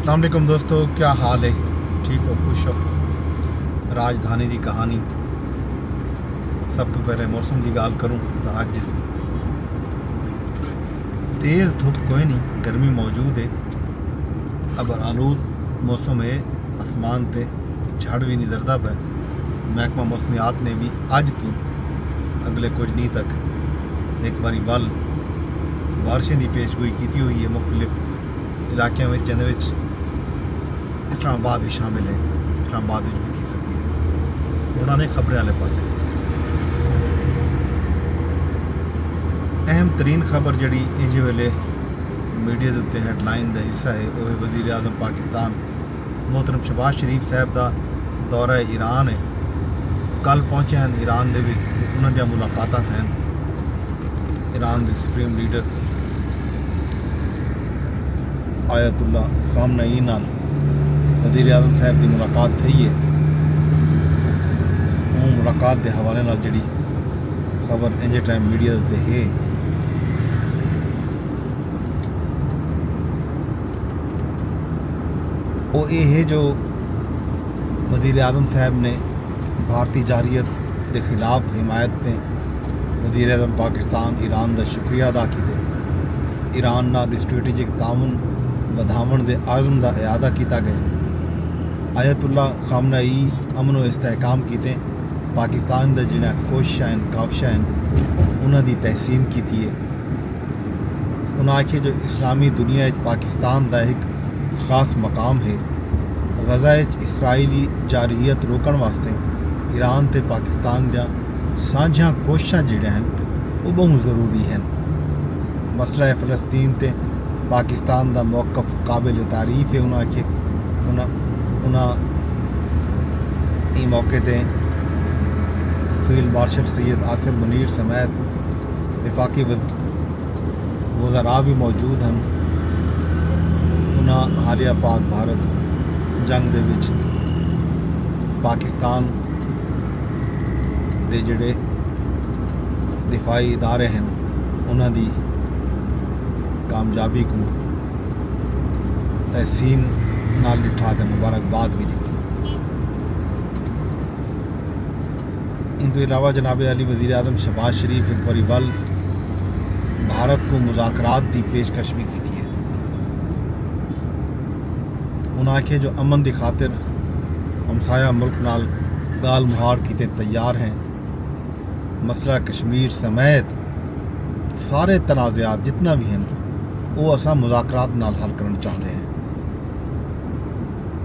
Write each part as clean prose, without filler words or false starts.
अस्सलाम वालेकुम दोस्तों, क्या हाल है? ठीक हो, खुश हो? राजधानी की कहानी। सब तो पहले मौसम की गाल करूँ तो अज तेज़ धुप कोई नहीं, गर्मी मौजूद है। अब आलूद मौसम है, आसमान ते झड़ भी नहीं दरदा पे। महकमा मौसमियात ने भी अज तो अगले कुछ दिन तक एक बारी बल बारिशें की पेशगोई की हुई है। मुख्तलिफ इलाकों में जिन्हें इस्लामाबाद भी शामिल है, इस्लामाबाद भी थी सकती है। उन्होंने खबरें वाले पास अहम तरीन खबर जी इस वेले मीडिया के उत्ते हैडलाइन का हिस्सा है, वह वज़ीर आज़म पाकिस्तान मोहतरम शहबाज शरीफ साहब का दौरा ईरान है। कल पहुँचे हैं ईरान के उन्होंने मुलाकात हैं ईरान के सुप्रीम लीडर आयतुल्ला खामनई नाल वज़ीर आज़म साहब की मुलाकात थी है। वो मुलाकात के हवाले नाल जी खबर इंजे टाइम मीडिया के उत्ते है। वो ये है जो वज़ीर आज़म साहब ने भारतीय जारियत के खिलाफ हिमायत ने वज़ीर आज़म पाकिस्तान ईरान का शुक्रिया अदा किया। ईरान नाल स्ट्रेटेजिक ताउन वधावन के आज़म का इआदा किया गया। आयतुल्ला खामनई अमन व इस्तेहकाम किते पाकिस्तान का जिन्हें कोशिशा हैं काविशा हैं उन्होंने तहसीन की है। उन्हें आखे जो इस्लामी दुनिया पाकिस्तान का एक खास मकाम है। गज़ा इसराइली जारियत रोकने वास्ते ईरान ते पाकिस्तान दियां साझा कोशिशां जिहड़ियां हैं वो बहुत ज़रूरी हैं। मसला फ़लस्तीन ते पाकिस्तान का मौक़िफ़ काबिल तारीफ़ है। उन्हें आखे उन्हें मौके पर फील्ड मार्शल सैयद आसिम मुनीर समेत वफाकी वज़रा भी मौजूद हैं। उन्हें हालिया पाक भारत जंग दे विच पाकिस्तान दे जिहड़े दिफाई इदारे हैं उन्हां दी कामयाबी को तहसीन नाल डिठा ते मुबारकबाद भी दी। इनके अलावा जनाब अली वज़ीर आज़म शहबाज शरीफ एक बारी वल भारत को मुज़ाकरात की पेशकश भी की है। उन्हें आखे जो अमन की खातिर हमसाया मुल्क नाल गाल मुहार किते तैयार हैं। मसला कश्मीर समेत सारे तनाज़ात जितना भी हैं वो असा मुज़ाकरात नाल हल करना चाहते हैं।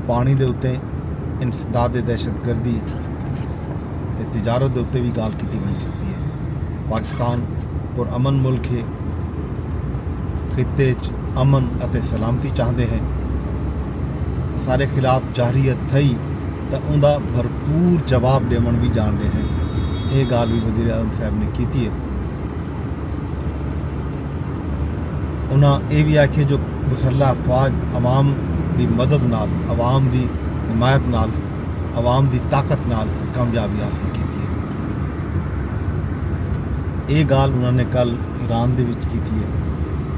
पानी के उत्ते इंसदाद दहशतगर्दी ते तिजारत के उत्ते भी गाल की बन सकती है। पाकिस्तान पुरअमन मुल्क है, खिते अमन और सलामती चाहते हैं। सारे खिलाफ जारियत थी तो उनका भरपूर जवाब देवन भी जानते हैं। ये गाल भी वज़ीर आज़म साहब ने की है। उन्हें यह भी आखे जो मुसल्ह अफवाज अवाम की मदद नाल अवाम की हिमायत नाल अवाम की ताकत नाल कामयाबी हासिल की है। ये गाल उन्होंने कल ईरान दे विच की है।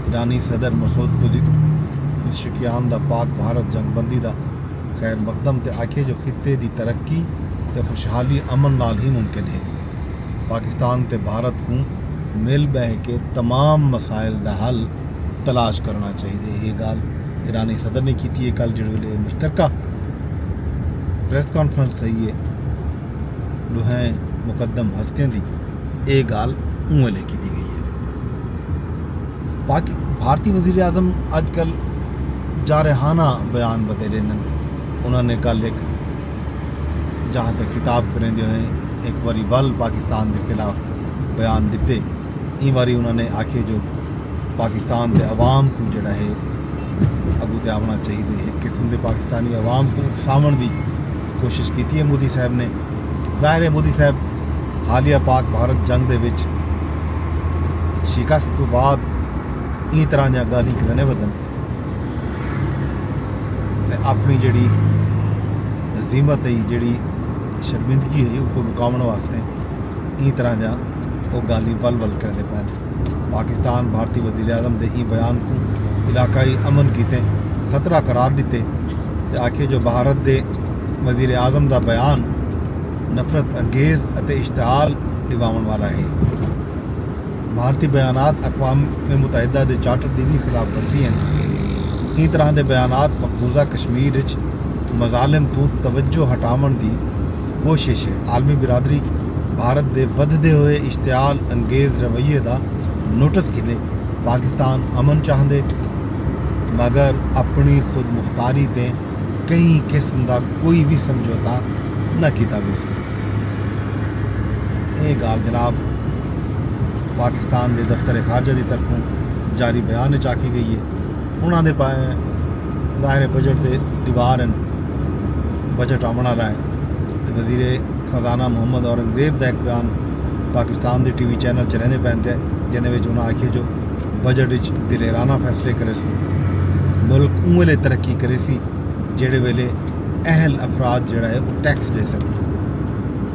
ईरानी सदर मसूद पज़ेशकियान का पाक भारत जंगबंदी का खैर मकदम ते आखे जो खिते की तरक्की ते खुशहाली अमन नाल ही मुमकिन है। पाकिस्तान ते भारत को मिल बह के तमाम मसाइल का हल तलाश करना चाहिए। ये गाल ईरानी सदर ने की है। कल जिहड़े मुश्तरका प्रेस कॉन्फ्रेंस थी है दुहें मुकदम हस्तियों की ये गाल उवेले की गई है। भारतीय वज़ीर आज़म अजकल जारहाना बयान बते रहते हैं। उन्होंने कल एक जहाँ तक खिताब करें जो है एक बारी वल पाकिस्तान के खिलाफ बयान दिते। ई बारी उन्होंने आखे जो पाकिस्तान के अवाम को जड़ा है अगू ते आवना चाहिए। एक किस्म के पाकिस्तानी अवाम को उकसावन की कोशिश की है मोदी साहब ने। जाहिर है मोदी साहब हालिया पाक भारत जंग दे विच शिकस्त तो बाद ई तरह दी गाली करने बदन अपनी जिहड़ी ज़ीमत है जिहड़ी शर्मिंदगी है उसको मुकावन वास्ते ई तरह का वो गाली वल वल करते पैन। पाकिस्तान भारतीय वज़ीर आज़म के ई बयान को इलाकाई अमन किते خطرہ قرار دیتے تے آکھے جو بھارت دے وزیر اعظم دا بیان نفرت انگیز اتے اشتعال ڈواون والا ہے۔ بھارتی بیانات اقوام متحدہ دے چارٹر دی بھی خلاف ورزی ہیں۔ این طرح دے بیانات مقبوضہ کشمیر وچ مظالم تو توجہ ہٹاون دی کوشش ہے۔ عالمی برادری بھارت دے ودھدے ہوئے اشتعال انگیز رویے دا نوٹس گھنے۔ پاکستان امن چاہندے مگر اپنی خود مختاری تے کئی قسم دا کوئی بھی سمجھوتا نہ کیتا ویسی۔ یہ گال جناب پاکستان دے دفتر خارجہ دی طرفوں جاری بیان وچ آکھی گئی ہے۔ انہاں دے پائے ظاہر بجٹ دے دیوار ہیں، بجٹ آمن والا ہے۔ وزیر خزانہ محمد اورنگزیب دا ایک بیان پاکستان دے ٹی وی چینل چ رہندے پہنتے جہدے وچ انہاں آکھے جو بجٹ وچ دلیرانہ فیصلے کرے سی، ملک اون ویلے ترقی کرے سی جہڑے ویلے اہل افراد جڑا ہے وہ ٹیکس دے سن۔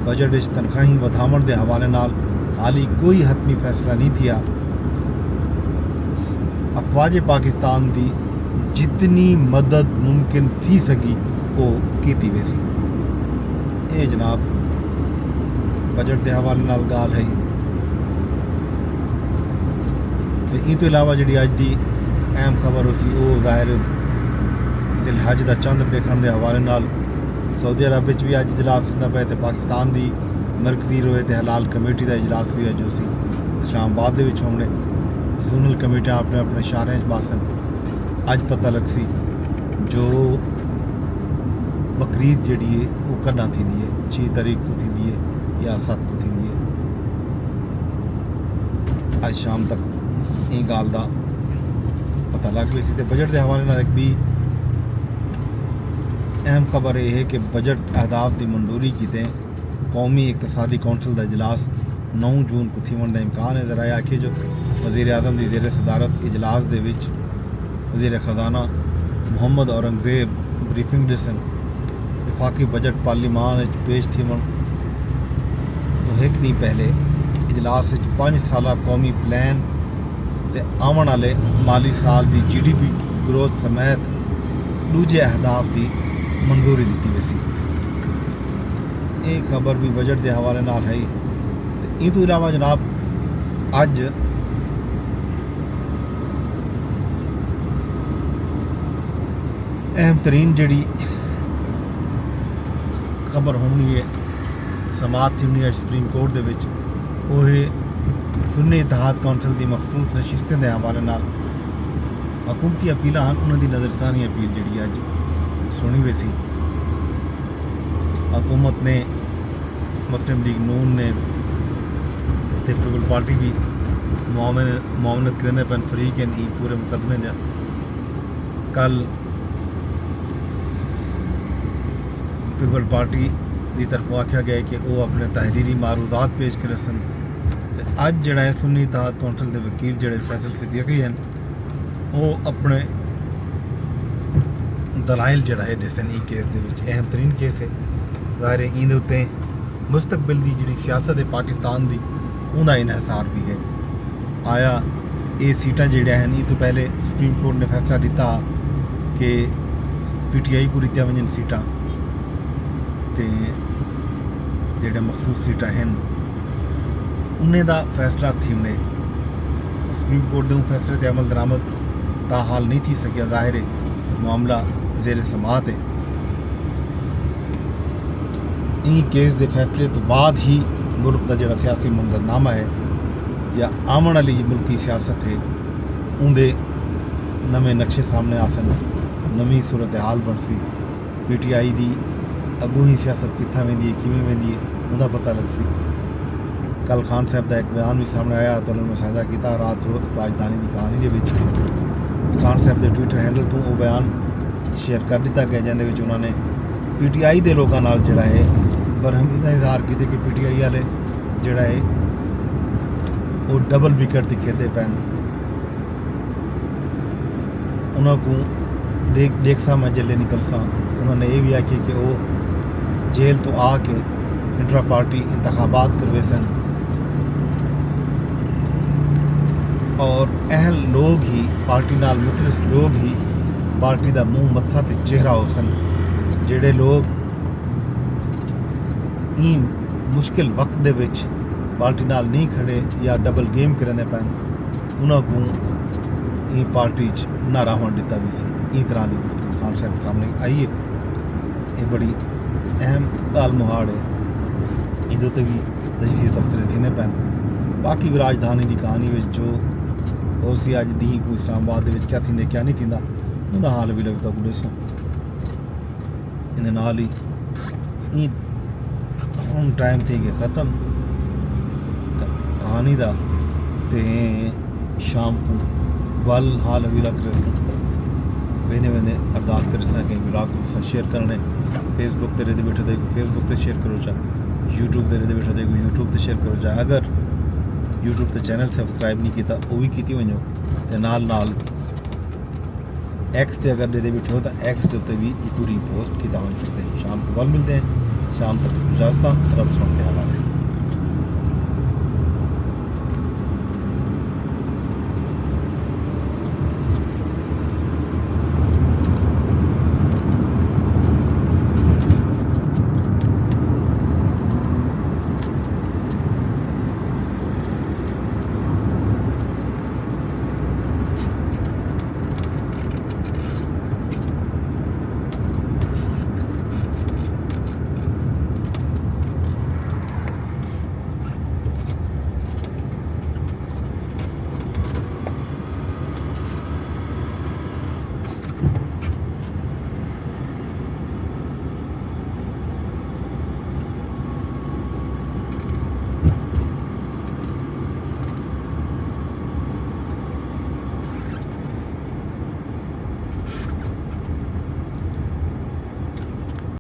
بجٹ وچ تنخواہیں ودھاون دے حوالے نال حالی کوئی حتمی فیصلہ نہیں تھیا۔ افواج پاکستان دی جتنی مدد ممکن تھی سکی وہ کیتی ویسی۔ یہ جناب بجٹ دے حوالے نال گال ہے۔ ان تو علاوہ جڑی اج دی اہم خبر ہو سی وہ ظاہر ذی الحج دا چندر دیکھن دے حوالے نال سعودی عرب وچ بھی اج اجلاس ہوندا پیا تے پاکستان دی مرکزی روایت حلال کمیٹی دا اجلاس بھی ہے جو سی اسلام آباد دے وچ ہونے۔ زونل کمیٹیاں اپنے اپنے شہریں باسن اج پتہ لگ سی جو بقرعید جڑی ہے وہ کنا تھیندی ہے، 6 تاریخ کو تھیندی ہے یا 7 کو تھیندی ہے۔ اج شام تک یہ گال دا پتہ لگ گئی سی۔ تے بجٹ دے حوالے نال ایک بھی اہم خبر یہ ہے کہ بجٹ اہداف دی منظوری کیتے قومی اقتصادی کونسل دا اجلاس 9 جون کو تھیون دا امکان ہے۔ ذرائع آکھے جو وزیر اعظم دی زیر صدارت اجلاس دے وچ وزیر خزانہ محمد اورنگزیب بریفنگ ڈسن وفاقی بجٹ پارلیمان وچ پیش تھیون تو ایک نہیں پہلے اجلاس وچ 5 سالہ قومی پلان تے آمن والے مالی سال دی GDP گروتھ سمیت دوجے اہداف دی منظوری دیتی ویسی۔ یہ خبر بھی بجٹ دے حوالے نال ہے۔ ان تو علاوہ جناب اج اہم ترین جڑی خبر ہونی ہے سماعت تھونی ہے سپریم کورٹ دے وچ وہ ہے سنی اتحاد کونسل دی مخصوص نشستیں دے حوالے نال حکومتی اپیلاں انہاں دی نظر ثانی اپیل جڑی اج سنی ویسی۔ حکومت نے مسلم لیگ نون نے تے پیپل پارٹی بھی معاونت کرنے پن فریق ای پورے مقدمے دیا۔ کل پیپل پارٹی دی طرف آکھیا گیا کہ وہ اپنے تحریری معروضات پیش کرے سن۔ اج جڑا ہے سنی اتحاد کونسل دے وکیل جڑے فیصل صدیقی ہیں وہ اپنے دلائل جڑا ہے دسن ای کیس دے وچ اہم ترین کیس ہے۔ ظاہر ہے این دے اُتے مستقبل دی جڑی سیاست ہے پاکستان دی انہاں انحصار بھی ہے۔ آیا یہ سیٹاں جڑیاں ہیں ای تو پہلے سپریم کورٹ نے فیصلہ دیتا کہ PTI کو دیتیاں ونجن سیٹاں تے جڑے مخصوص سیٹاں ہیں انہیں دا فیصلہ تھی انہیں سپریم کورٹ دے فیصلے تے عمل درآمد تاحال نہیں تھی سکیا۔ ظاہر ہے معاملہ زیر سماعت ہے۔ این کیس دے فیصلے تو بعد ہی ملک دا جڑا سیاسی منظرنامہ ہے یا آمن والی ملکی سیاست ہے ان دے نویں نقشے سامنے آسن، نویں صورتحال بن سی۔ PTI دی اگوں ہی سیاست کتھا ویندی ہے کیویں ویندی ہے ان دا پتہ لگ سی۔ کل خان صاحب دا ایک بیان بھی سامنے آیا تو انہوں نے ساجھا کیتا رات راجدھانی دی کہانی دے وچ خان صاحب دے ٹویٹر ہینڈل تو وہ بیان شیئر کر دیتا گیا جن دے وچ انہوں نے PTI دے لوگاں نال جڑا ہے برہمی کا اظہار کیتے کہ PTI والے جڑا ہے وہ ڈبل وکٹ تے کھیڈے پین انہوں کو دیکھ سا میں جلے نکل سا۔ انہوں نے یہ بھی آکھے کہ وہ جیل تو آ کے انٹرا پارٹی انتخابات کروے سن اور اہل لوگ ہی پارٹی نال مخلص لوگ ہی ਪਾਰਟੀ ਦਾ ਮੂੰਹ ਮੱਥਾ ਤੇ ਚਿਹਰਾ ਹੋ ਸਨ। ਜਿਹੜੇ ਲੋਕ ਇਹ ਮੁਸ਼ਕਿਲ ਵਕਤ ਦੇ ਵਿੱਚ ਪਾਰਟੀ ਨਾਲ ਨਹੀਂ ਖੜੇ ਜਾਂ ਡਬਲ ਗੇਮ ਕਰਦੇ ਪੈਣ, ਉਹਨਾਂ ਨੂੰ ਇਹ ਪਾਰਟੀ 'ਚ ਨਾ ਰਹਿਣ ਦਿੱਤਾ ਵੀ ਸੀ। ਇਹ ਤਰ੍ਹਾਂ ਦੀ ਗੁਫ਼ਤਗੂ ਖਾਨ ਸਾਹਿਬ ਸਾਹਮਣੇ ਆਈ ਹੈ। ਇਹ ਬੜੀ ਅਹਿਮ ਗੱਲ ਮੁਹਾੜ ਹੈ। ਇਹਦੇ ਉੱਤੇ ਵੀ ਤਜਜ਼ੀਏ ਤਬਸਰੇ थींदे पैन। बाकी भी राजधानी की कहानी में जो उसी अज डी को इस्लामाबाद के क्या थींदे क्या नहीं थींदा उनका हाल भी लगता को ॾिसो। इन नाल ही हम टाइम थी गया ख़त्म कहानी का ते शाम को वल हाल भी लग रहे वेंदे वेंदे अरदास कर सकें विलाग को शेयर करने फेसबुक ते रहते बैठे देखो फेसबुक ते शेयर करो चा यूट्यूब ते रहते बैठे देखो यूट्यूब ते शेयर करो चा। अगर यूट्यूब ते चैनल सबसक्राइब नहीं किया वो भी की वजो ते नाल एक्स ते अगर दे बैठे हो तो एक्स के उत्ते भी एक पूरी पोस्ट किया हो सकते हैं। शाम को कल मिलते हैं। शाम तक इजाज़त रब सुनते हवाले।